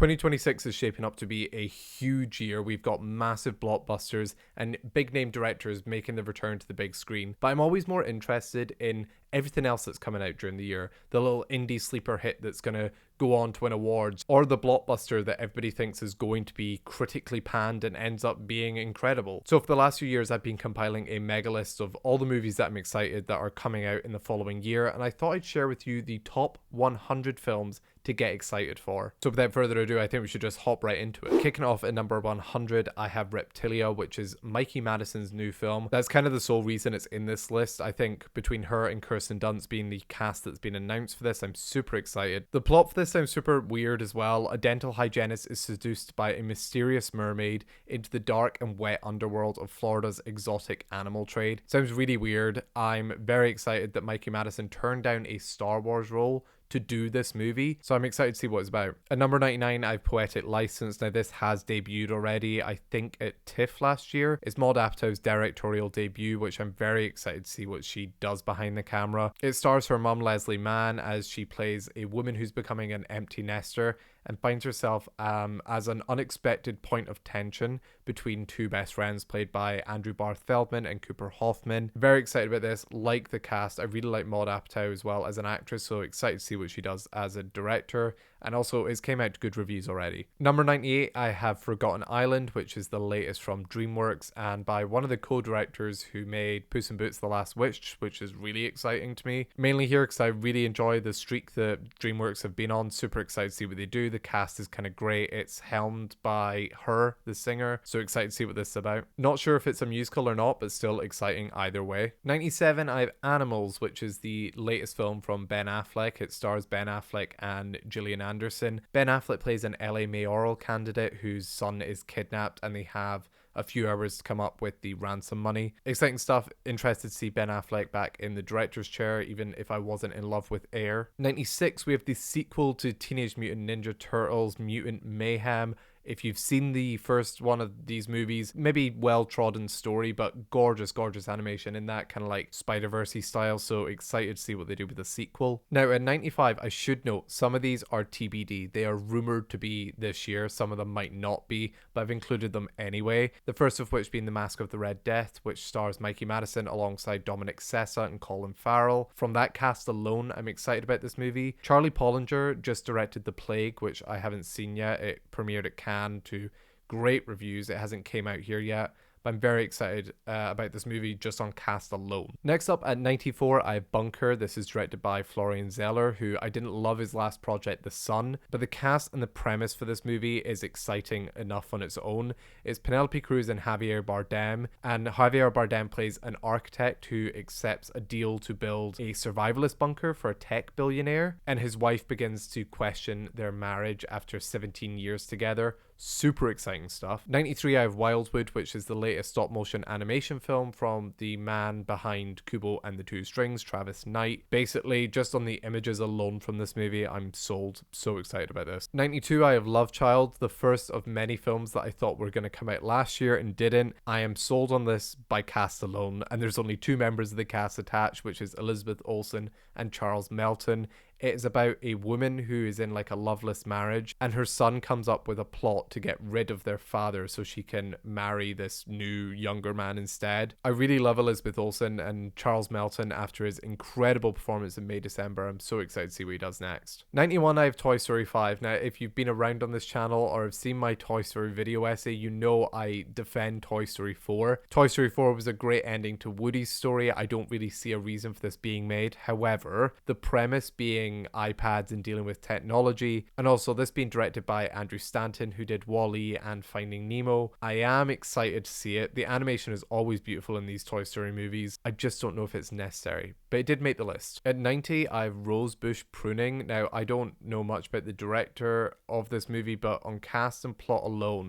2026 is shaping up to be a huge year. We've got massive blockbusters and big name directors making the return to the big screen. But I'm always more interested in everything else that's coming out during the year. The little indie sleeper hit that's going to go on to win awards, or the blockbuster that everybody thinks is going to be critically panned and ends up being incredible. So for the last few years, I've been compiling a mega list of all the movies that I'm excited that are coming out in the following year, and I thought I'd share with you the top 100 films to get excited for. So without further ado, I think we should just hop right into it. Kicking off at number 100, I have Reptilia, which is Mikey Madison's new film. That's kind of the sole reason it's in this list. I think between her and Kirsten Dunst being the cast that's been announced for this, I'm super excited. The plot for this sounds super weird as well. A dental hygienist is seduced by a mysterious mermaid into the dark and wet underworld of Florida's exotic animal trade. Sounds really weird. I'm very excited that Mikey Madison turned down a Star Wars role to do this movie, so I'm excited to see what it's about. At number 99, I have Poetic License. Now this has debuted already, I think at TIFF last year. It's Maud Apatow's directorial debut, which I'm very excited to see what she does behind the camera. It stars her mum Leslie Mann as she plays a woman who's becoming an empty nester and finds herself as an unexpected point of tension between two best friends played by Andrew Barth Feldman and Cooper Hoffman. Very excited about this, like the cast. I really like Maud Apatow as well as an actress, so excited to see what she does as a director, and also it's came out to good reviews already. Number 98, I have Forgotten Island, which is the latest from DreamWorks and by one of the co-directors who made Puss in Boots: The Last Wish, which is really exciting to me. Mainly here because I really enjoy the streak that DreamWorks have been on. Super excited to see what they do. The cast is kind of great. It's helmed by her, the singer, so excited to see what this is about. Not sure if it's a musical or not, but still exciting either way. 97, I have Animals, which is the latest film from Ben Affleck. It stars Ben Affleck and Gillian Anderson. Ben Affleck plays an LA mayoral candidate whose son is kidnapped, and they have a few hours to come up with the ransom money. Exciting stuff. Interested to see Ben Affleck back in the director's chair, even if I wasn't in love with Air. 96, we have the sequel to Teenage Mutant Ninja Turtles Mutant Mayhem. If you've seen the first one of these movies, maybe well-trodden story, but gorgeous, gorgeous animation in that kind of like Spider-Verse style, so excited to see what they do with the sequel. Now, at 95, I should note, some of these are TBD. They are rumored to be this year, some of them might not be, but I've included them anyway. The first of which being The Mask of the Red Death, which stars Mikey Madison alongside Dominic Sessa and Colin Farrell. From that cast alone, I'm excited about this movie. Charlie Pollinger just directed The Plague, which I haven't seen yet. It premiered at Cannes to great reviews. It hasn't came out here yet, but I'm very excited about this movie just on cast alone. Next up at 94, I have Bunker. This is directed by Florian Zeller, who I didn't love his last project, The Sun, but the cast and the premise for this movie is exciting enough on its own. It's Penelope Cruz and Javier Bardem, and Javier Bardem plays an architect who accepts a deal to build a survivalist bunker for a tech billionaire, and his wife begins to question their marriage after 17 years together. Super exciting stuff. 93, I have Wildwood, which is the latest stop motion animation film from the man behind Kubo and the Two Strings, Travis Knight. Basically, just on the images alone from this movie, I'm sold. So excited about this. 92, I have Love Child, the first of many films that I thought were going to come out last year and didn't. I am sold on this by cast alone, and there's only two members of the cast attached, which is Elizabeth Olsen and Charles Melton. It is about a woman who is in like a loveless marriage, and her son comes up with a plot to get rid of their father so she can marry this new younger man instead. I really love Elizabeth Olsen and Charles Melton after his incredible performance in May December. I'm so excited to see what he does next. 91, I have Toy Story 5. Now, if you've been around on this channel or have seen my Toy Story video essay, you know I defend Toy Story 4. Toy Story 4 was a great ending to Woody's story. I don't really see a reason for this being made. However, the premise being iPads and dealing with technology, and also this being directed by Andrew Stanton, who did WALL-E and Finding Nemo. I am excited to see it. The animation is always beautiful in these Toy Story movies. I just don't know if it's necessary, but it did make the list. At 90, I have Rosebush Pruning. Now, I don't know much about the director of this movie, but on cast and plot alone.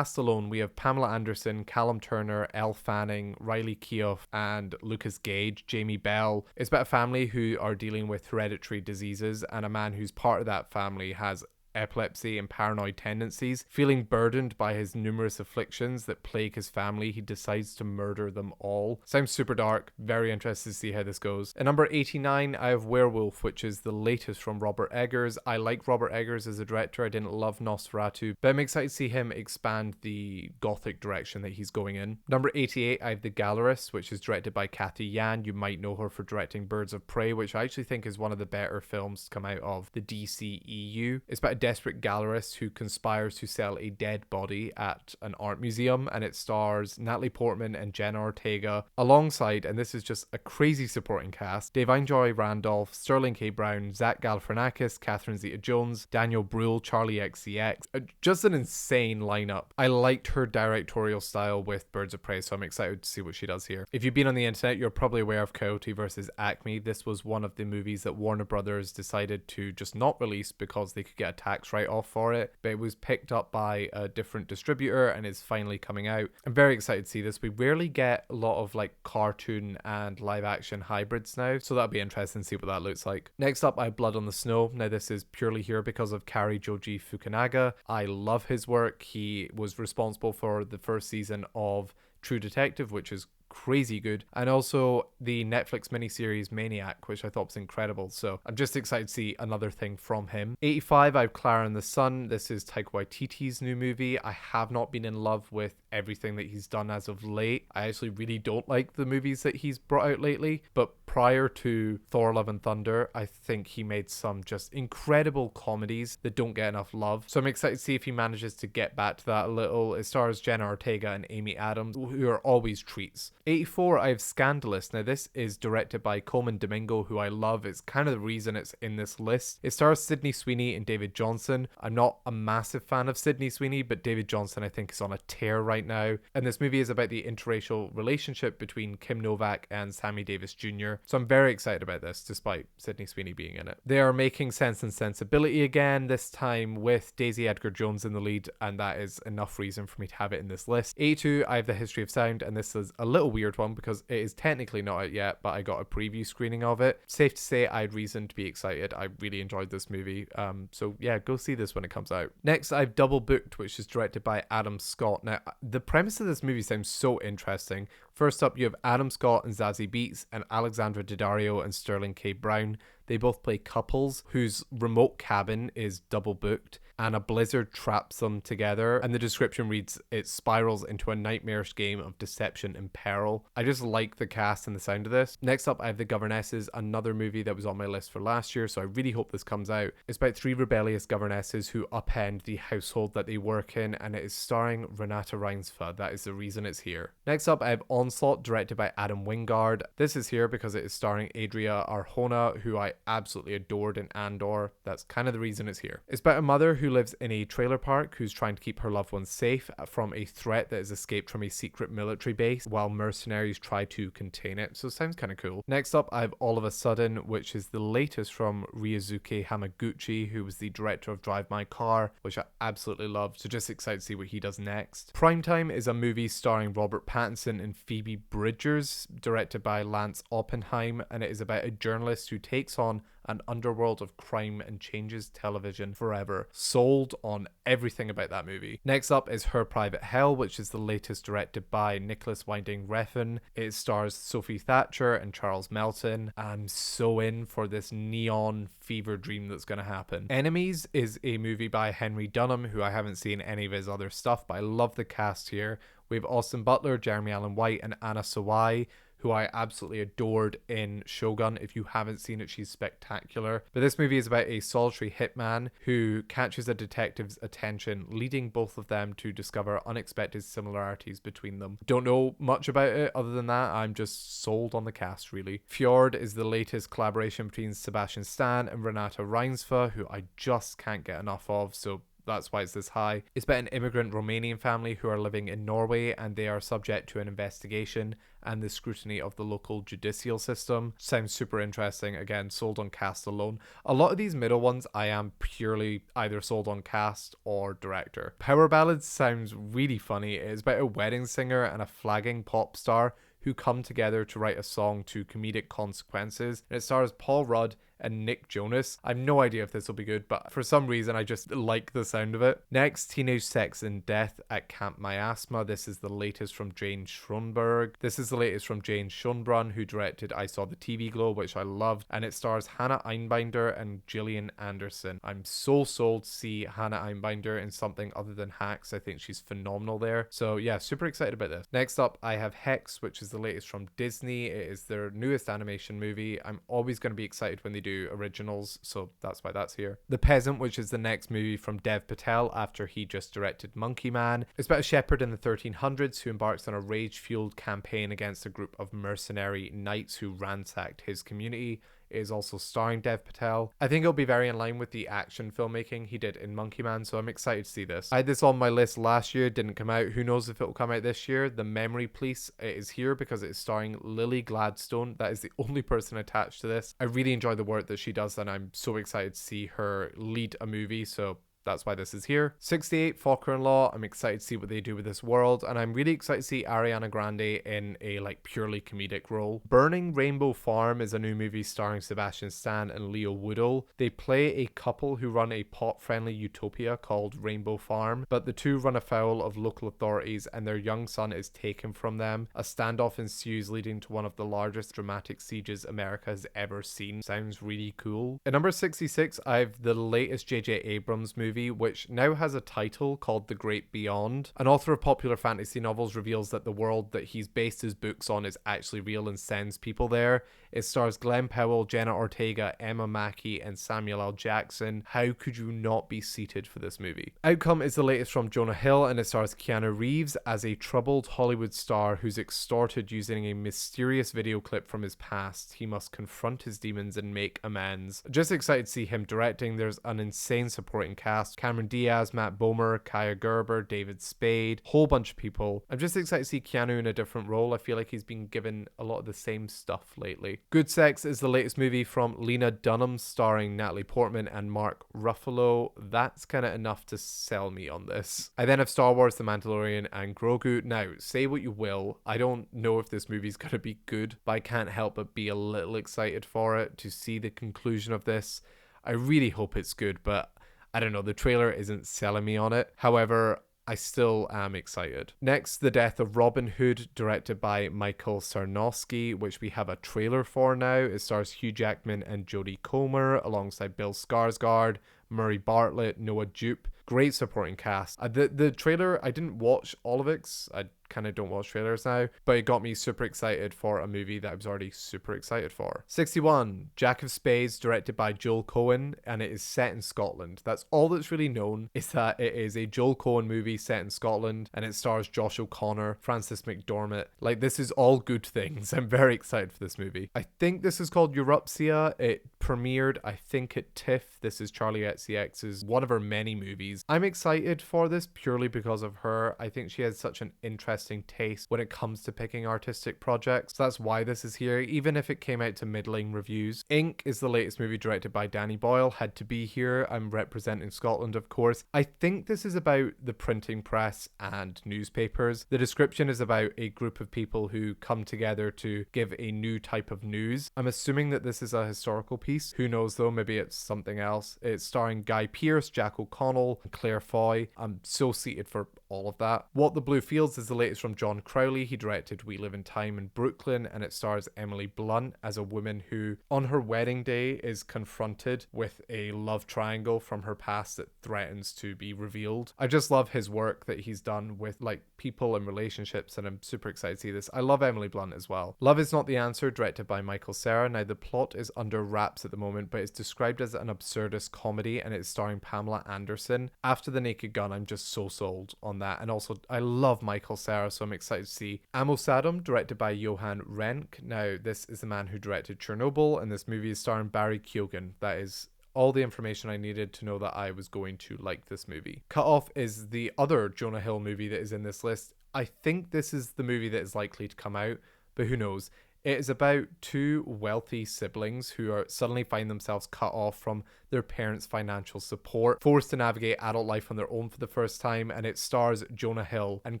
We have Pamela Anderson, Callum Turner, Elle Fanning, Riley Keough, and Lucas Gage, Jamie Bell. It's about a family who are dealing with hereditary diseases, and a man who's part of that family has epilepsy and paranoid tendencies. Feeling burdened by his numerous afflictions that plague his family, he decides to murder them all. Sounds super dark. Very interested to see how this goes. At number 89, I have Werewolf, which is the latest from Robert Eggers. I like Robert Eggers as a director. I didn't love Nosferatu, but I'm excited to see him expand the gothic direction that he's going in. Number 88, I have The Gallerist, which is directed by Kathy Yan. You might know her for directing Birds of Prey, which I actually think is one of the better films to come out of the DCEU. It's about a desperate gallerist who conspires to sell a dead body at an art museum, and it stars Natalie Portman and Jenna Ortega alongside, and this is just a crazy supporting cast, Da'Vine Joy Randolph, Sterling K. Brown, Zach Galifianakis, Catherine Zeta-Jones, Daniel Bruhl, Charlie XCX. Just an insane lineup. I liked her directorial style with Birds of Prey, so I'm excited to see what she does here. If you've been on the internet, you're probably aware of Coyote vs. Acme. This was one of the movies that Warner Brothers decided to just not release because they could get a tax write-off for it, but it was picked up by a different distributor and is finally coming out. I'm very excited to see this. We rarely get a lot of like cartoon and live action hybrids now, so that'll be interesting to see what that looks like. Next up, I have Blood on the Snow. Now this is purely here because of Kari Joji Fukunaga. I love his work. He was responsible for the first season of True Detective, which is crazy good, and also the Netflix miniseries Maniac, which I thought was incredible, so I'm just excited to see another thing from him. 85, I have Clara and the Sun. This is Taika Waititi's new movie. I have not been in love with everything that he's done as of late. I actually really don't like the movies that he's brought out lately, but prior to Thor Love and Thunder, I think he made some just incredible comedies that don't get enough love, so I'm excited to see if he manages to get back to that a little. It stars Jenna Ortega and Amy Adams, who are always treats. 84, I have Scandalous. Now this is directed by Coleman Domingo, who I love. It's kind of the reason it's in this list. It stars Sydney Sweeney and David Johnson. I'm not a massive fan of Sydney Sweeney, but David Johnson I think is on a tear right now. And this movie is about the interracial relationship between Kim Novak and Sammy Davis Jr. So I'm very excited about this, despite Sydney Sweeney being in it. They are making Sense and Sensibility again, this time with Daisy Edgar Jones in the lead, and that is enough reason for me to have it in this list. 82, I have The History of Sound, and this is a little weird one because it is technically not out yet, but I got a preview screening of it. Safe to say I had reason to be excited. I really enjoyed this movie, so yeah, go see this when it comes out. Next, I've Double Booked, which is directed by Adam Scott. Now the premise of this movie sounds so interesting. First up, you have Adam Scott and Zazie Beetz and Alexandra Daddario and Sterling K. Brown. They both play couples whose remote cabin is double booked and a blizzard traps them together. And the description reads, it spirals into a nightmarish game of deception and peril. I just like the cast and the sound of this. Next up, I have The Governesses, another movie that was on my list for last year, so I really hope this comes out. It's about three rebellious governesses who upend the household that they work in, and it is starring Renata Reinsva. That is the reason it's here. Next up, I have Onslaught, directed by Adam Wingard. This is here because it is starring Adria Arjona, who I absolutely adored in Andor. That's kind of the reason it's here. It's about a mother who lives in a trailer park who's trying to keep her loved ones safe from a threat that has escaped from a secret military base while mercenaries try to contain it. So it sounds kind of cool. Next up, I have All of a Sudden, which is the latest from Ryosuke Hamaguchi, who was the director of Drive My Car, which I absolutely love. So just excited to see what he does next. Primetime is a movie starring Robert Pattinson and Phoebe Bridgers, directed by Lance Oppenheim, and it is about a journalist who takes on an underworld of crime and changes television forever. Sold on everything about that movie. Next up is Her Private Hell, which is the latest directed by Nicholas Winding Refn. It stars Sophie Thatcher and Charles Melton. I'm so in for this neon fever dream that's going to happen. Enemies is a movie by Henry Dunham, who I haven't seen any of his other stuff, but I love the cast here. We have Austin Butler, Jeremy Allen White, and Anna Sawai, who I absolutely adored in Shogun. If you haven't seen it, she's spectacular. But this movie is about a solitary hitman who catches a detective's attention, leading both of them to discover unexpected similarities between them. Don't know much about it other than that. I'm just sold on the cast, really. Fjord is the latest collaboration between Sebastian Stan and Renata Reinsva, who I just can't get enough of, so that's why it's this high. It's about an immigrant Romanian family who are living in Norway, and they are subject to an investigation and the scrutiny of the local judicial system. Sounds super interesting. Again, sold on cast alone. A lot of these middle ones I am purely either sold on cast or director. Power Ballads sounds really funny. It is about a wedding singer and a flagging pop star who come together to write a song to comedic consequences. And it stars Paul Rudd and Nick Jonas. I have no idea if this will be good, but for some reason I just like the sound of it. Next, Teenage Sex and Death at Camp Miasma. This is the latest from Jane Schoenberg. This is the latest from Jane Schoenbrunn, who directed I Saw the TV Glow, which I loved, and it stars Hannah Einbinder and Gillian Anderson. I'm so sold to see Hannah Einbinder in something other than Hacks. I think she's phenomenal there. So yeah, super excited about this. Next up, I have Hex, which is the latest from Disney. It is their newest animation movie. I'm always going to be excited when they do originals, so that's why that's here. The Peasant, which is the next movie from Dev Patel after he just directed Monkey Man. It's about a shepherd in the 1300s who embarks on a rage-fueled campaign against a group of mercenary knights who ransacked his community. It is also starring Dev Patel. I think it'll be very in line with the action filmmaking he did in Monkey Man, so I'm excited to see this. I had this on my list last year, didn't come out. Who knows if it'll come out this year? The Memory Police, it is here because it's starring Lily Gladstone. That is the only person attached to this. I really enjoy the work that she does, and I'm so excited to see her lead a movie, so that's why this is here. 68, Fokker-in-Law. I'm excited to see what they do with this world, and I'm really excited to see Ariana Grande in a purely comedic role. Burning Rainbow Farm is a new movie starring Sebastian Stan and Leo Woodall. They play a couple who run a pop-friendly utopia called Rainbow Farm, but the two run afoul of local authorities and their young son is taken from them. A standoff ensues, leading to one of the largest dramatic sieges America has ever seen. Sounds really cool. At number 66, I have the latest J.J. Abrams movie, which now has a title called The Great Beyond. An author of popular fantasy novels reveals that the world that he's based his books on is actually real and sends people there. It stars Glenn Powell, Jenna Ortega, Emma Mackey, and Samuel L. Jackson. How could you not be seated for this movie? Outcome is the latest from Jonah Hill, and it stars Keanu Reeves as a troubled Hollywood star who's extorted using a mysterious video clip from his past. He must confront his demons and make amends. Just excited to see him directing. There's an insane supporting cast. Cameron Diaz, Matt Bomer, Kaya Gerber, David Spade, whole bunch of people. I'm just excited to see Keanu in a different role. I feel like he's been given a lot of the same stuff lately. Good Sex is the latest movie from Lena Dunham starring Natalie Portman and Mark Ruffalo. That's kind of enough to sell me on this. I then have Star Wars, The Mandalorian, and Grogu. Now, say what you will, I don't know if this movie's going to be good, but I can't help but be a little excited for it to see the conclusion of this. I really hope it's good, but I don't know, the trailer isn't selling me on it. However, I still am excited. Next, The Death of Robin Hood, directed by Michael Sarnowski, which we have a trailer for now. It stars Hugh Jackman and Jodie Comer alongside Bill Skarsgård, Murray Bartlett, Noah Jupe. Great supporting cast. The trailer, I didn't watch all of it 'cause I kind of don't watch trailers now, but it got me super excited for a movie that I was already super excited for. 61, Jack of Spades, directed by Joel Cohen, and it is set in Scotland. That's all that's really known, is that it is a Joel Cohen movie set in Scotland, and it stars Josh O'Connor, Frances McDormand. This is all good things. I'm very excited for this movie. I think this is called Europsia. It premiered, I think, at TIFF. This is Charlie XCX's one of her many movies. I'm excited for this purely because of her. I think she has such an interesting taste when it comes to picking artistic projects. So that's why this is here, even if it came out to middling reviews. Ink is the latest movie directed by Danny Boyle. Had to be here. I'm representing Scotland, of course. I think this is about the printing press and newspapers. The description is about a group of people who come together to give a new type of news. I'm assuming that this is a historical piece. Who knows though, maybe it's something else. It's starring Guy Pearce, Jack O'Connell, and Claire Foy. I'm so seated for all of that. What the Blue Fields is the latest from John Crowley. He directed We Live in Time in Brooklyn, and it stars Emily Blunt as a woman who, on her wedding day, is confronted with a love triangle from her past that threatens to be revealed. I just love his work that he's done with people and relationships, and I'm super excited to see this. I love Emily Blunt as well. Love Is Not the Answer, directed by Michael Cera. Now, the plot is under wraps at the moment, but it's described as an absurdist comedy, and it's starring Pamela Anderson. After The Naked Gun, I'm just so sold on that. And also, I love Michael Cera, so I'm excited to see Amo Saddam, directed by Johan Renck. Now, this is the man who directed Chernobyl, and this movie is starring Barry Keoghan. That is all the information I needed to know that I was going to like this movie. Cut Off is the other Jonah Hill movie that is in this list. I think this is the movie that is likely to come out, but who knows. It is about two wealthy siblings who are suddenly find themselves cut off from their parents' financial support, forced to navigate adult life on their own for the first time, and it stars Jonah Hill and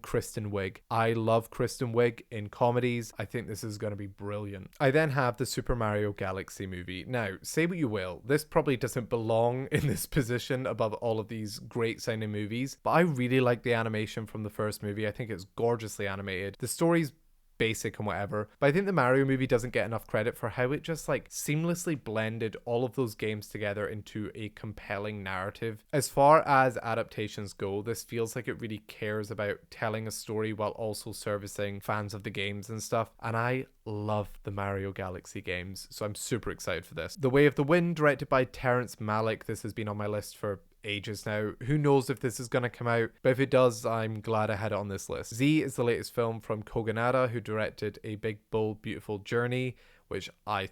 Kristen Wiig. I love Kristen Wiig in comedies. I think this is going to be brilliant. I then have the Super Mario Galaxy movie. Now, say what you will, this probably doesn't belong in this position above all of these great sounding movies, but I really like the animation from the first movie. I think it's gorgeously animated. The story's basic and whatever, but I think the Mario movie doesn't get enough credit for how it just like seamlessly blended all of those games together into a compelling narrative. As far as adaptations go, this feels like it really cares about telling a story while also servicing fans of the games and stuff, and I love the Mario Galaxy games, so I'm super excited for this. The Way of the Wind, directed by Terrence Malick. This has been on my list for ages now. Who knows if this is going to come out, but if it does, I'm glad I had it on this list. Z is the latest film from Kogonada, who directed A Big Bold Beautiful Journey, which I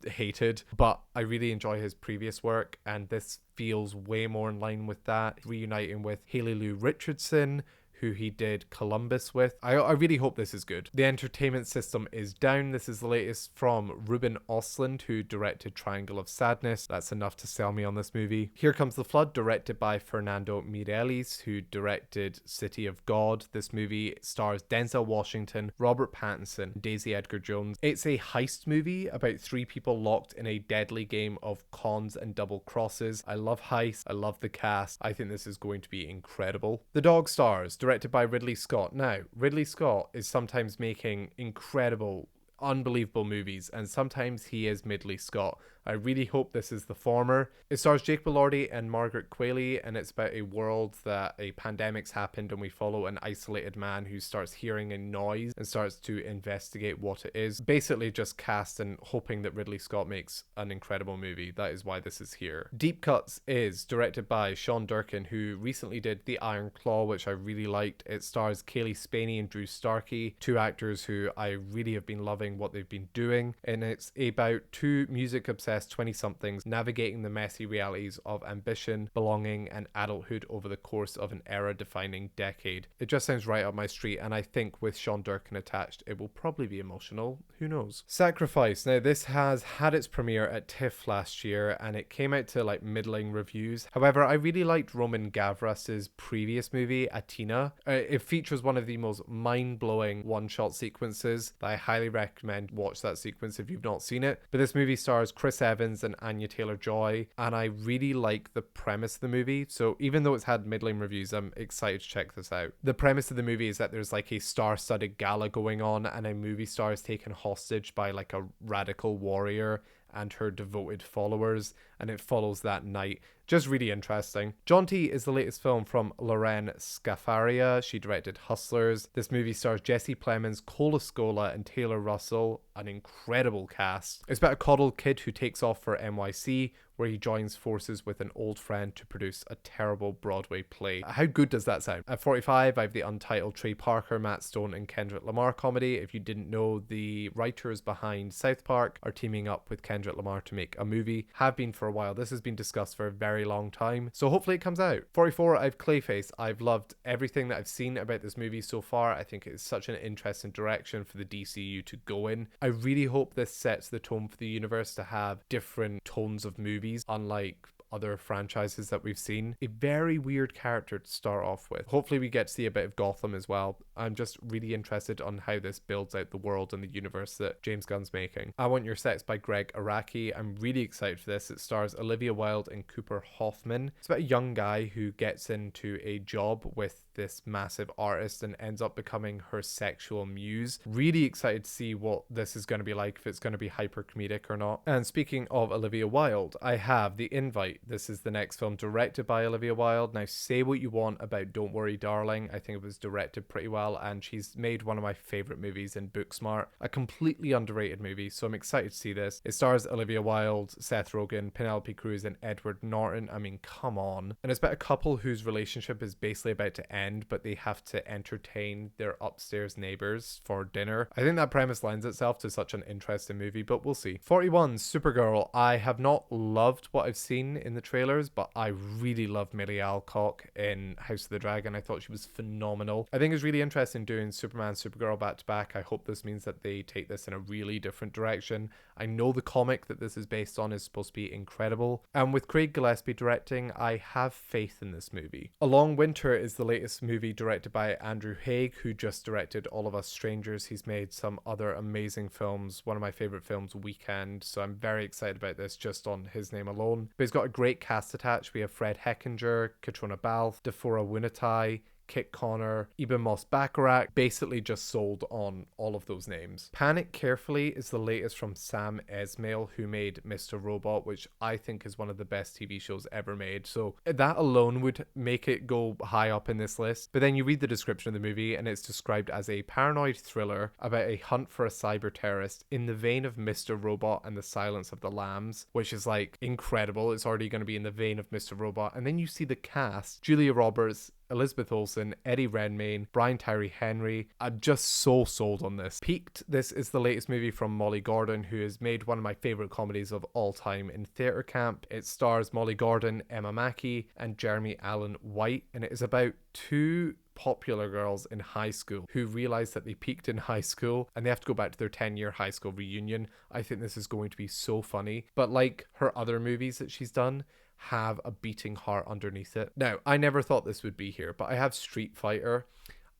hated, but I really enjoy his previous work, and this feels way more in line with that, reuniting with Haley Lou Richardson, who he did Columbus with. I really hope this is good. The Entertainment System is Down. This is the latest from Ruben Östlund, who directed Triangle of Sadness. That's enough to sell me on this movie. Here Comes the Flood, directed by Fernando Mireles, who directed City of God. This movie stars Denzel Washington, Robert Pattinson, Daisy Edgar Jones. It's a heist movie about three people locked in a deadly game of cons and double crosses. I love heists. I love the cast. I think this is going to be incredible. The Dog Stars, directed by Ridley Scott. Now, Ridley Scott is sometimes making incredible, unbelievable movies, and sometimes he is Midley Scott. I really hope this is the former. It stars Jake Belordi and Margaret Qualley, and it's about a world that a pandemic's happened, and we follow an isolated man who starts hearing a noise and starts to investigate what it is. Basically just cast and hoping that Ridley Scott makes an incredible movie. That is why this is here. Deep Cuts is directed by Sean Durkin, who recently did The Iron Claw, which I really liked. It stars Kaylee Spaney and Drew Starkey, two actors who I really have been loving what they've been doing, and it's about two music obsessed 20-somethings navigating the messy realities of ambition, belonging, and adulthood over the course of an era-defining decade. It just sounds right up my street, and I think with Sean Durkin attached, it will probably be emotional. Who knows? Sacrifice. Now, this has had its premiere at TIFF last year, and it came out to like middling reviews. However, I really liked Roman Gavras's previous movie, Atina. It features one of the most mind-blowing one-shot sequences that I highly recommend watch that sequence if you've not seen it. But this movie stars Chris Evans and Anya Taylor-Joy, and I really like the premise of the movie, so even though it's had middling reviews, I'm excited to check this out. The premise of the movie is that there's like a star-studded gala going on, and a movie star is taken hostage by like a radical warrior and her devoted followers, and it follows that night. Just really interesting. Jaunty is the latest film from Loren Scafaria. She directed Hustlers. This movie stars Jesse Plemons, Cola Scola, and Taylor Russell. An incredible cast. It's about a coddled kid who takes off for NYC, where he joins forces with an old friend to produce a terrible Broadway play. How good does that sound? At 45, I have the untitled Trey Parker, Matt Stone, and Kendrick Lamar comedy. If you didn't know, the writers behind South Park are teaming up with Kendrick Lamar to make a movie. Have been for a while. This has been discussed for a very long time, so hopefully it comes out. 44, I have Clayface. I've loved everything that I've seen about this movie so far. I think it's such an interesting direction for the DCU to go in. I really hope this sets the tone for the universe to have different tones of movies, unlike other franchises that we've seen. A very weird character to start off with. Hopefully we get to see a bit of Gotham as well. I'm just really interested on how this builds out the world and the universe that James Gunn's making. I Want Your Sex by Greg Araki. I'm really excited for this. It stars Olivia Wilde and Cooper Hoffman. It's about a young guy who gets into a job with this massive artist and ends up becoming her sexual muse. Really excited to see what this is going to be like, if it's going to be hyper comedic or not. And speaking of Olivia Wilde, I have The Invite. This is the next film directed by Olivia Wilde. Now, say what you want about Don't Worry Darling, I think it was directed pretty well, and she's made one of my favorite movies in Booksmart, a completely underrated movie, so I'm excited to see this. It stars Olivia Wilde, Seth Rogen, Penelope Cruz, and Edward Norton. I mean, come on. And it's about a couple whose relationship is basically about to end, but they have to entertain their upstairs neighbors for dinner. I think that premise lends itself to such an interesting movie, but we'll see. 41, Supergirl. I have not loved what I've seen in in the trailers, but I really love Millie Alcock in House of the Dragon. I thought she was phenomenal. I think it's really interesting doing Superman, Supergirl back to back. I hope this means that they take this in a really different direction. I know the comic that this is based on is supposed to be incredible. And with Craig Gillespie directing, I have faith in this movie. A Long Winter is the latest movie directed by Andrew Haigh, who just directed All of Us Strangers. He's made some other amazing films. One of my favorite films, Weekend. So I'm very excited about this just on his name alone. But he's got a great cast attached. We have Fred Heckinger, Katrina Balfe, Defora Winnatai, Kit Connor, Eben Moss-Bacharach, basically just sold on all of those names. Panic Carefully is the latest from Sam Esmail, who made Mr. Robot, which I think is one of the best TV shows ever made. So that alone would make it go high up in this list. But then you read the description of the movie and it's described as a paranoid thriller about a hunt for a cyber terrorist in the vein of Mr. Robot and the Silence of the Lambs, which is like incredible. It's already going to be in the vein of Mr. Robot. And then you see the cast: Julia Roberts, Elizabeth Olsen, Eddie Redmayne, Brian Tyree Henry. I'm just so sold on this. Peaked, this is the latest movie from Molly Gordon, who has made one of my favorite comedies of all time in Theatre Camp. It stars Molly Gordon, Emma Mackey, and Jeremy Allen White, and it is about two popular girls in high school who realize that they peaked in high school and they have to go back to their 10-year high school reunion. I think this is going to be so funny. But like her other movies that she's done, have a beating heart underneath it. Now, I never thought this would be here, but I have Street Fighter.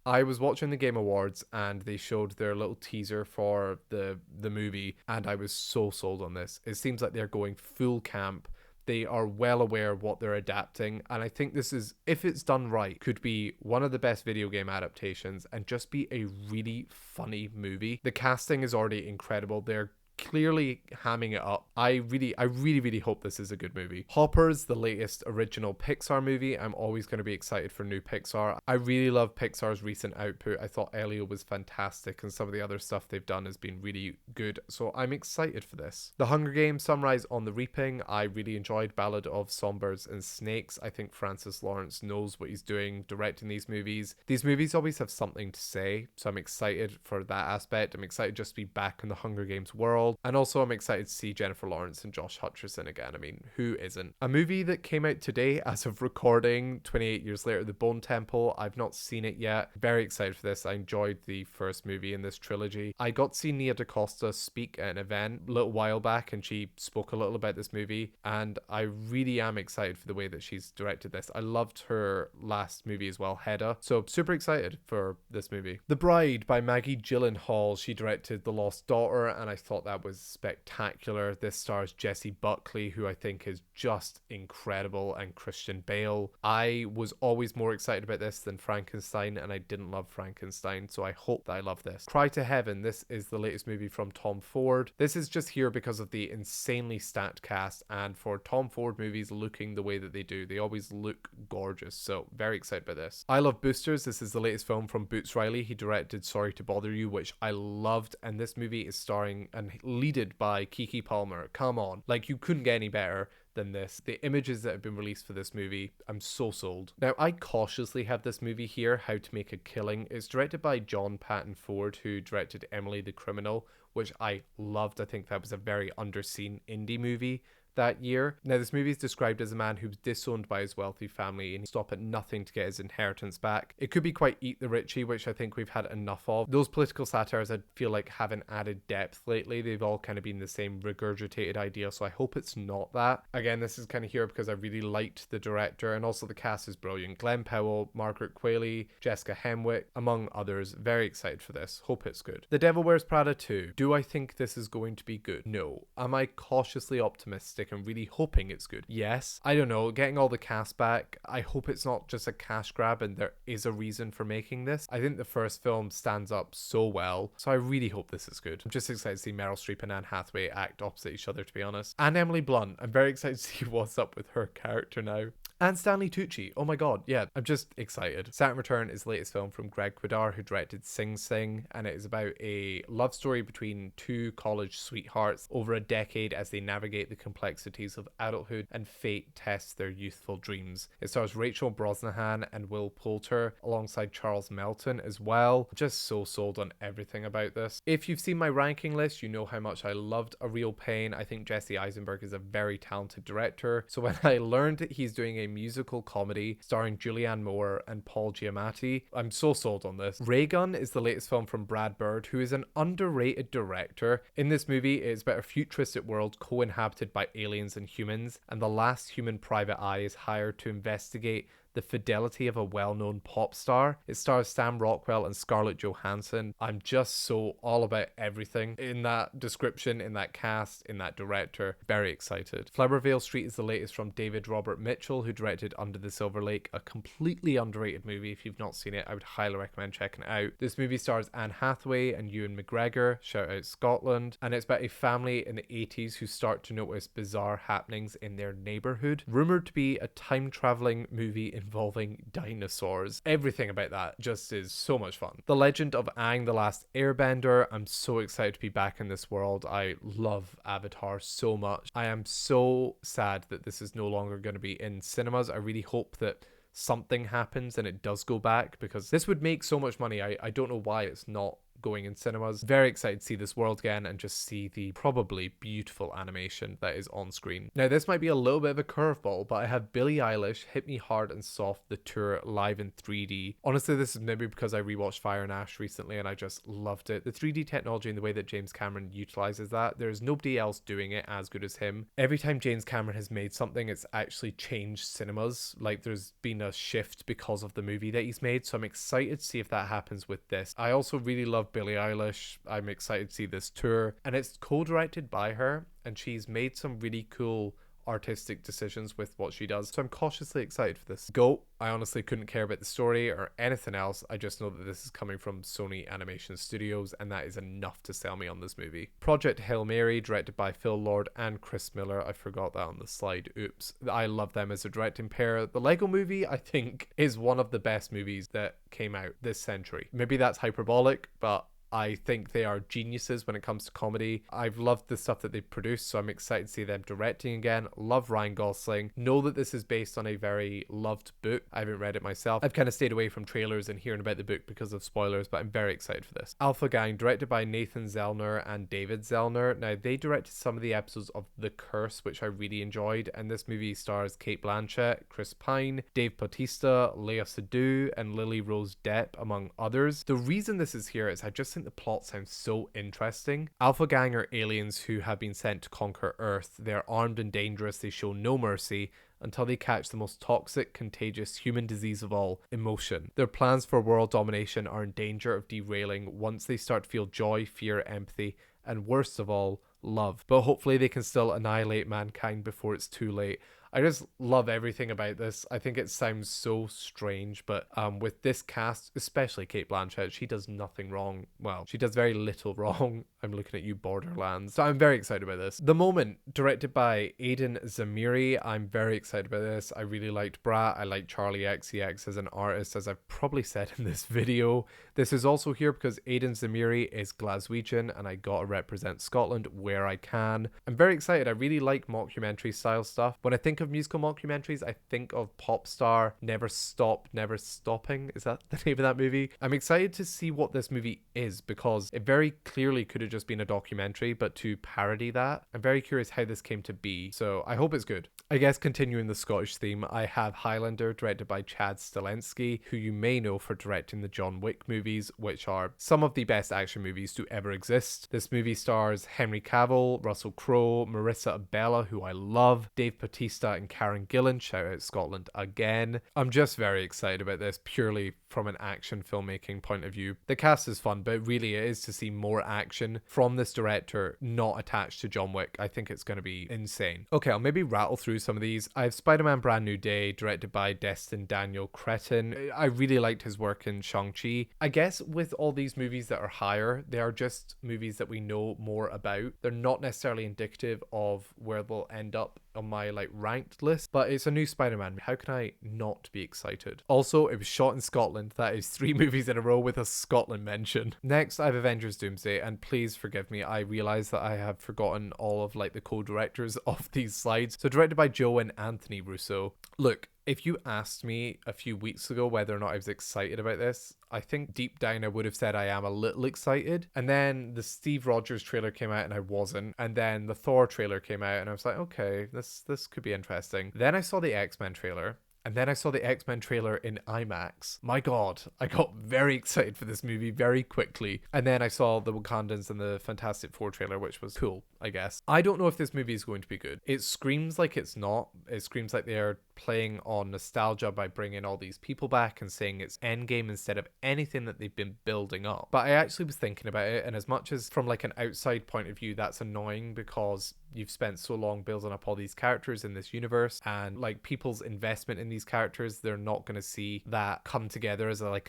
I was watching the Game Awards and they showed their little teaser for the movie, and I was so sold on this. It seems like they're going full camp. They are well aware of what they're adapting, and I think this is, if it's done right, could be one of the best video game adaptations and just be a really funny movie. The casting is already incredible. They're clearly hamming it up. I really hope this is a good movie. Hoppers, the latest original Pixar movie. I'm always going to be excited for new Pixar. I really love Pixar's recent output. I thought Elio was fantastic, and some of the other stuff they've done has been really good, so I'm excited for this. The Hunger Games: Sunrise on the Reaping. I really enjoyed Ballad of Songbirds and Snakes. I think Francis Lawrence knows what he's doing directing these movies. These movies always have something to say, so I'm excited for that aspect. I'm excited just to be back in the Hunger Games world. And also I'm excited to see Jennifer Lawrence and Josh Hutcherson again. I mean, who isn't? A movie that came out today as of recording, 28 years later, The Bone Temple. I've not seen it yet. Very excited for this. I enjoyed the first movie in this trilogy. I got to see Nia DaCosta speak at an event a little while back, and she spoke a little about this movie, and I really am excited for the way that she's directed this. I loved her last movie as well, Hedda. So super excited for this movie. The Bride by Maggie Gyllenhaal. She directed The Lost Daughter, and I thought that was spectacular. This stars Jessie Buckley, who I think is just incredible, and Christian Bale. I was always more excited about this than Frankenstein, and I didn't love Frankenstein, so I hope that I love this. Cry to Heaven. This is the latest movie from Tom Ford. This is just here because of the insanely stacked cast, and for Tom Ford movies looking the way that they do, they always look gorgeous, so very excited about this. I Love Boosters. This is the latest film from Boots Riley. He directed Sorry to Bother You, which I loved, and this movie is starring and leaded by Keke Palmer. Come on, like, you couldn't get any better than this. The images that have been released for this movie, I'm so sold. Now, I cautiously have this movie here, How to Make a Killing. It's directed by John Patton Ford, who directed Emily the Criminal, which I loved. I think that was a very underseen indie movie that year. Now, this movie is described as a man who was disowned by his wealthy family and he stopped at nothing to get his inheritance back. It could be quite Eat the Richie, which I think we've had enough of. Those political satires I feel like haven't added depth lately. They've all kind of been the same regurgitated idea, so I hope it's not that. Again, this is kind of here because I really liked the director, and also the cast is brilliant. Glenn Powell, Margaret Qualley, Jessica Henwick, among others. Very excited for this. Hope it's good. The Devil Wears Prada 2. Do I think this is going to be good? No. Am I cautiously optimistic and really hoping it's good? Yes. I don't know, getting all the cast back, I hope it's not just a cash grab and there is a reason for making this. I think the first film stands up so well, so I really hope this is good. I'm just excited to see Meryl Streep and Anne Hathaway act opposite each other, to be honest. And Emily Blunt, I'm very excited to see what's up with her character now. And Stanley Tucci. Oh my god, yeah, I'm just excited. Saturn Return is the latest film from Greg Quidar, who directed Sing Sing, and it is about a love story between two college sweethearts over a decade as they navigate the complex complexities of adulthood and fate tests their youthful dreams. It stars Rachel Brosnahan and Will Poulter alongside Charles Melton as well. Just so sold on everything about this. If you've seen my ranking list, you know how much I loved A Real Pain. I think Jesse Eisenberg is a very talented director. So when I learned that he's doing a musical comedy starring Julianne Moore and Paul Giamatti, I'm so sold on this. Raygun is the latest film from Brad Bird, who is an underrated director. In this movie, it's about a futuristic world co-inhabited by aliens and humans, and the last human private eye is hired to investigate the fidelity of a well-known pop star. It stars Sam Rockwell and Scarlett Johansson. I'm just so all about everything in that description, in that cast, in that director. Very excited. Flowervale Street is the latest from David Robert Mitchell, who directed Under the Silver Lake, a completely underrated movie. If you've not seen it, I would highly recommend checking it out. This movie stars Anne Hathaway and Ewan McGregor, shout out Scotland, and it's about a family in the 80s who start to notice bizarre happenings in their neighborhood. Rumored to be a time-traveling movie involving dinosaurs. Everything about that just is so much fun. The Legend of Aang, the Last Airbender. I'm so excited to be back in this world. I love Avatar so much. I am so sad that this is no longer going to be in cinemas. I really hope that something happens and it does go back, because this would make so much money. I don't know why it's not going in cinemas. Very excited to see this world again and just see the probably beautiful animation that is on screen. Now, this might be a little bit of a curveball, but I have Billie Eilish, Hit Me Hard and Soft, the tour live in 3D. Honestly, this is maybe because I rewatched Fire and Ash recently and I just loved it. The 3D technology and the way that James Cameron utilizes that, there's nobody else doing it as good as him. Every time James Cameron has made something, it's actually changed cinemas. Like, there's been a shift because of the movie that he's made, so I'm excited to see if that happens with this. I also really love Billie Eilish. I'm excited to see this tour, and it's co-directed by her, and she's made some really cool artistic decisions with what she does, so I'm cautiously excited for this. Go. I honestly couldn't care about the story or anything else. I just know that this is coming from Sony Animation Studios, and that is enough to sell me on this movie. Project Hail Mary, directed by Phil Lord and Chris Miller. I forgot that on the slide. Oops. I love them as a directing pair. The Lego Movie, I think, is one of the best movies that came out this century. Maybe that's hyperbolic, but I think they are geniuses when it comes to comedy. I've loved the stuff that they've produced, so I'm excited to see them directing again. Love Ryan Gosling. Know that this is based on a very loved book. I haven't read it myself. I've kind of stayed away from trailers and hearing about the book because of spoilers, but I'm very excited for this. Alpha Gang, directed by Nathan Zellner and David Zellner. Now, they directed some of the episodes of The Curse, which I really enjoyed, and this movie stars Cate Blanchett, Chris Pine, Dave Bautista, Lea Seydoux, and Lily Rose Depp, among others. The reason this is here is I just think the plot sounds so interesting. Alpha Gang are aliens who have been sent to conquer Earth. They're armed and dangerous. They show no mercy until they catch the most toxic, contagious human disease of all, emotion. Their plans for world domination are in danger of derailing once they start to feel joy, fear, empathy, and worst of all, love. But hopefully they can still annihilate mankind before it's too late. I just love everything about this. I think it sounds so strange, but with this cast, especially Cate Blanchett, she does nothing wrong. Well, she does very little wrong. I'm looking at you, Borderlands. So I'm very excited about this. The Moment, directed by Aiden Zamiri. I'm very excited about this. I really liked Brat. I like Charlie XCX as an artist, as I've probably said in this video. This is also here because Aiden Zamiri is Glaswegian, and I gotta represent Scotland where I can. I'm very excited. I really like mockumentary style stuff. When I think of musical mockumentaries, I think of Popstar, Never Stop, Never Stopping. Is that the name of that movie? I'm excited to see what this movie is, because it very clearly could have just been a documentary, but to parody that, I'm very curious how this came to be. So I hope it's good. I guess continuing the Scottish theme, I have Highlander, directed by Chad Stahelski, who you may know for directing the John Wick movies, which are some of the best action movies to ever exist. This movie stars Henry Cavill, Russell Crowe, Marissa Abela, who I love, Dave Bautista and Karen Gillan, shout out Scotland again. I'm just very excited about this purely from an action filmmaking point of view. The cast is fun, but really it is to see more action from this director not attached to John Wick. I think it's going to be insane. Okay, I'll maybe rattle through some of these. I have Spider-Man Brand New Day, directed by Destin Daniel Cretton. I really liked his work in Shang-Chi. I guess with all these movies that are higher, they are just movies that we know more about. They're not necessarily indicative of where they'll end up on my like ranked list, but it's a new Spider-Man. How can I not be excited? Also, it was shot in Scotland. That is 3 movies in a row with a Scotland mention. Next, I have Avengers Doomsday, and please forgive me, I realize that I have forgotten all of like the co-directors of these slides. So directed by Joe and Anthony Russo. Look, if you asked me a few weeks ago whether or not I was excited about this, I think deep down I would have said I am a little excited. And then the Steve Rogers trailer came out and I wasn't. And then the Thor trailer came out and I was like, okay, this could be interesting. Then I saw the X-Men trailer. And then I saw the X-Men trailer in IMAX. My God, I got very excited for this movie very quickly. And then I saw the Wakandans and the Fantastic Four trailer, which was cool, I guess. I don't know if this movie is going to be good. It screams like it's not. It screams like they're playing on nostalgia by bringing all these people back and saying it's Endgame instead of anything that they've been building up. But I actually was thinking about it, and as much as from like an outside point of view, that's annoying because you've spent so long building up all these characters in this universe, and like people's investment in these characters, they're not going to see that come together as an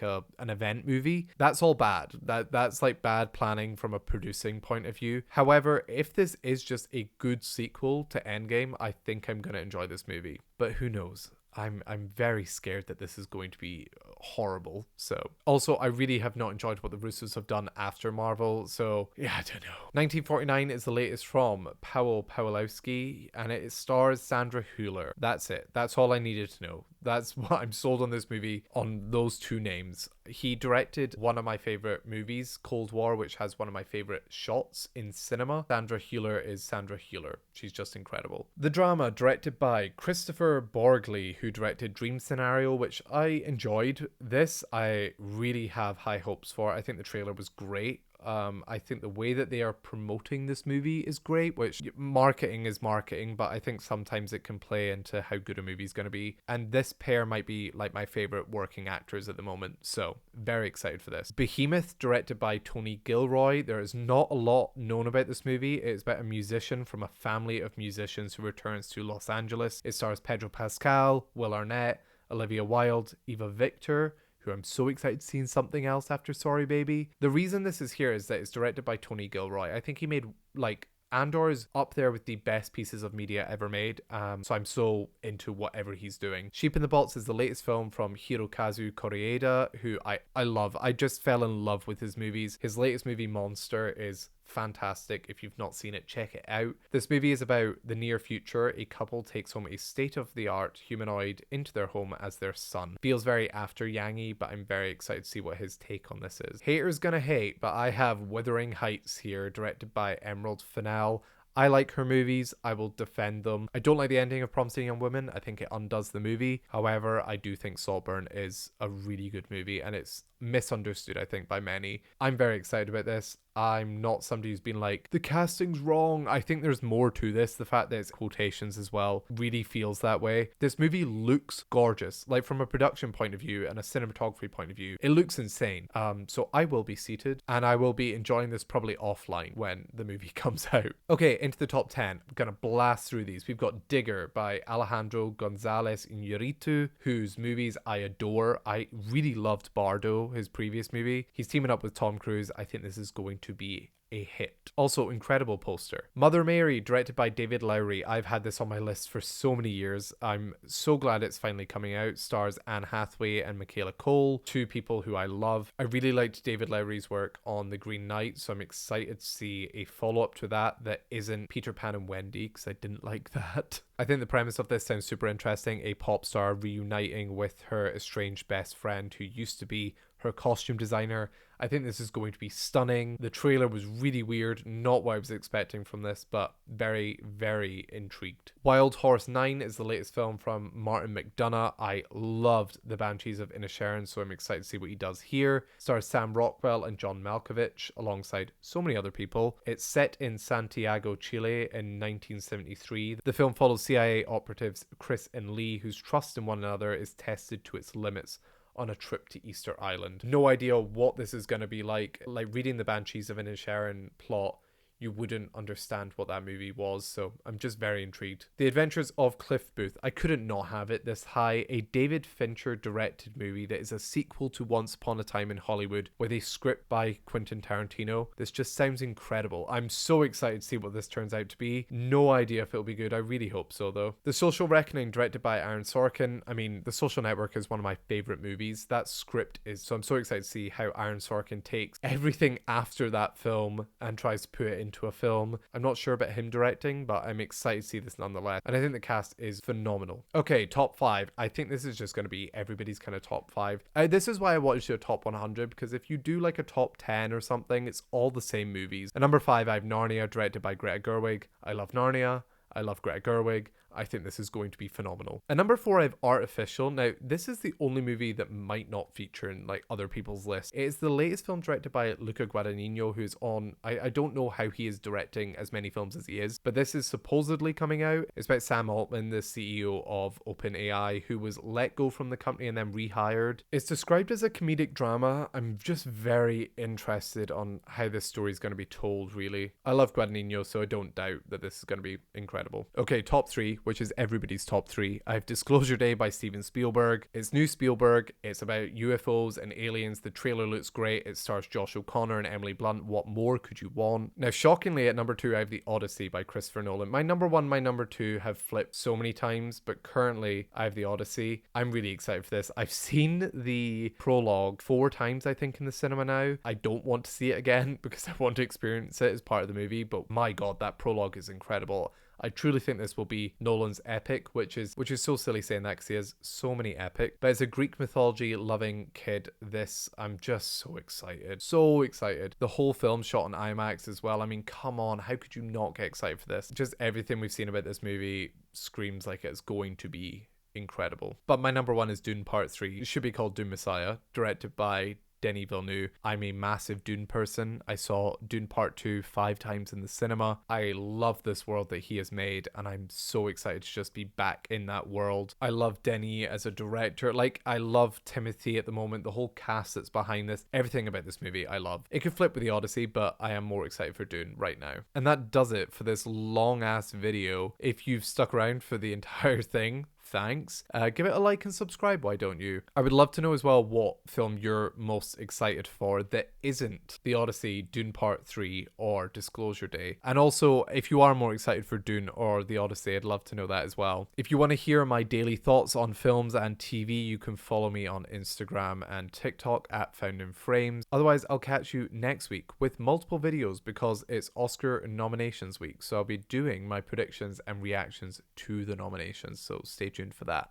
event movie. That's all bad. That's like bad planning from a producing point of view. However, if this is just a good sequel to Endgame, I think I'm going to enjoy this movie. But who knows? I'm very scared that this is going to be horrible. So also, I really have not enjoyed what the Russos have done after Marvel. So yeah, I don't know. 1949 is the latest from Powell Pawlowski, and it stars Sandra Hüller. That's it. That's all I needed to know. That's what I'm sold on this movie, on those 2 names. He directed one of my favorite movies, Cold War, which has one of my favorite shots in cinema. Sandra Hüller is Sandra Hüller. She's just incredible. The drama, directed by Christopher Borgli, who directed Dream Scenario, which I enjoyed. This I really have high hopes for. I think the trailer was great. I think the way that they are promoting this movie is great, which marketing is marketing, but I think sometimes it can play into how good a movie is going to be. And this pair might be like my favorite working actors at the moment. So very excited for this. Behemoth, directed by Tony Gilroy. There is not a lot known about this movie. It's about a musician from a family of musicians who returns to Los Angeles. It stars Pedro Pascal, Will Arnett, Olivia Wilde, Eva Victor, who I'm so excited to see in something else after Sorry Baby. The reason this is here is that it's directed by Tony Gilroy. I think he made like Andor is up there with the best pieces of media ever made, so I'm so into whatever he's doing. Sheep in the Box is the latest film from Hirokazu Koreeda, who I love. I just fell in love with his movies. His latest movie, Monster, is fantastic. If you've not seen it, check it out. This movie is about the near future. A couple takes home a state-of-the-art humanoid into their home as their son. Feels very after Yangi, but I'm very excited to see what his take on this is. Haters gonna hate, but I have Wuthering Heights here, directed by Emerald Fennell. I like her movies. I will defend them. I don't like the ending of Promising Young Woman. I think it undoes the movie. However, I do think Saltburn is a really good movie, and it's misunderstood, I think, by many. I'm very excited about this. I'm not somebody who's been like, the casting's wrong. I think there's more to this. The fact that it's quotations as well really feels that way. This movie looks gorgeous. Like from a production point of view and a cinematography point of view, it looks insane. So I will be seated and I will be enjoying this probably offline when the movie comes out. Okay, into the top 10. I'm gonna blast through these. We've got Digger by Alejandro Gonzalez Iñárritu, whose movies I adore. I really loved Bardo, his previous movie. He's teaming up with Tom Cruise. I think this is going to be a hit. Also, incredible poster. Mother Mary, directed by David Lowery. I've had this on my list for so many years. I'm so glad it's finally coming out. Stars Anne Hathaway and Michaela Cole, 2 people who I love. I really liked David Lowery's work on The Green Knight, so I'm excited to see a follow-up to that isn't Peter Pan and Wendy, because I didn't like that. I think the premise of this sounds super interesting. A pop star reuniting with her estranged best friend who used to be her costume designer. I think this is going to be stunning. The trailer was really weird, not what I was expecting from this, but very, very intrigued. Wild Horse 9 is the latest film from Martin McDonagh. I loved The Banshees of Inisherin, so I'm excited to see what he does here. Stars Sam Rockwell and John Malkovich, alongside so many other people. It's set in Santiago, Chile in 1973. The film follows CIA operatives Chris and Lee, whose trust in one another is tested to its limits on a trip to Easter Island. No idea what this is going to be like. Like reading the Banshees of Inisherin plot, you wouldn't understand what that movie was. So I'm just very intrigued. The Adventures of Cliff Booth. I couldn't not have it this high. A David Fincher directed movie that is a sequel to Once Upon a Time in Hollywood with a script by Quentin Tarantino. This just sounds incredible. I'm so excited to see what this turns out to be. No idea if it'll be good. I really hope so though. The Social Reckoning, directed by Aaron Sorkin. I mean, The Social Network is one of my favorite movies. That script is, so I'm so excited to see how Aaron Sorkin takes everything after that film and tries to put it into a film. I'm not sure about him directing, but I'm excited to see this nonetheless. And I think the cast is phenomenal. Okay, top 5. I think this is just going to be everybody's kind of top 5. This is why I wanted to do a top 100, because if you do like a top 10 or something, it's all the same movies. At number 5, I have Narnia, directed by Greta Gerwig. I love Narnia. I love Greta Gerwig. I think this is going to be phenomenal. At number 4, I have Artificial. Now, this is the only movie that might not feature in like other people's lists. It is the latest film directed by Luca Guadagnino, who's on, I don't know how he is directing as many films as he is, but this is supposedly coming out. It's about Sam Altman, the CEO of OpenAI, who was let go from the company and then rehired. It's described as a comedic drama. I'm just very interested on how this story is going to be told, really. I love Guadagnino, so I don't doubt that this is going to be incredible. Okay, top 3, which is everybody's top 3. I have Disclosure Day by Steven Spielberg. It's new Spielberg. It's about UFOs and aliens. The trailer looks great. It stars Josh O'Connor and Emily Blunt. What more could you want? Now, shockingly, at number 2, I have The Odyssey by Christopher Nolan. My number 1, my number 2 have flipped so many times, but currently I have The Odyssey. I'm really excited for this. I've seen the prologue 4 times, I think, in the cinema now. I don't want to see it again because I want to experience it as part of the movie, but my God, that prologue is incredible. I truly think this will be Nolan's epic, which is so silly saying that because he has so many epic. But as a Greek mythology loving kid, I'm just so excited. So excited. The whole film shot on IMAX as well. I mean, come on, how could you not get excited for this? Just everything we've seen about this movie screams like it's going to be incredible. But my number 1 is Dune Part 3. It should be called Dune Messiah, directed by Denis Villeneuve. I'm a massive Dune person. I saw Dune Part 2 5 times in the cinema. I love this world that he has made, and I'm so excited to just be back in that world. I love Denis as a director. Like, I love Timothy at the moment. The whole cast that's behind this, everything about this movie, I love. It could flip with The Odyssey, but I am more excited for Dune right now. And that does it for this long ass video. If you've stuck around for the entire thing, thanks. Give it a like and subscribe, why don't you? I would love to know as well what film you're most excited for that isn't The Odyssey, Dune Part 3, or Disclosure Day. And also, if you are more excited for Dune or The Odyssey, I'd love to know that as well. If you want to hear my daily thoughts on films and TV, you can follow me on Instagram and TikTok at foundinframes. Otherwise, I'll catch you next week with multiple videos because it's Oscar nominations week. So I'll be doing my predictions and reactions to the nominations. So stay tuned for that.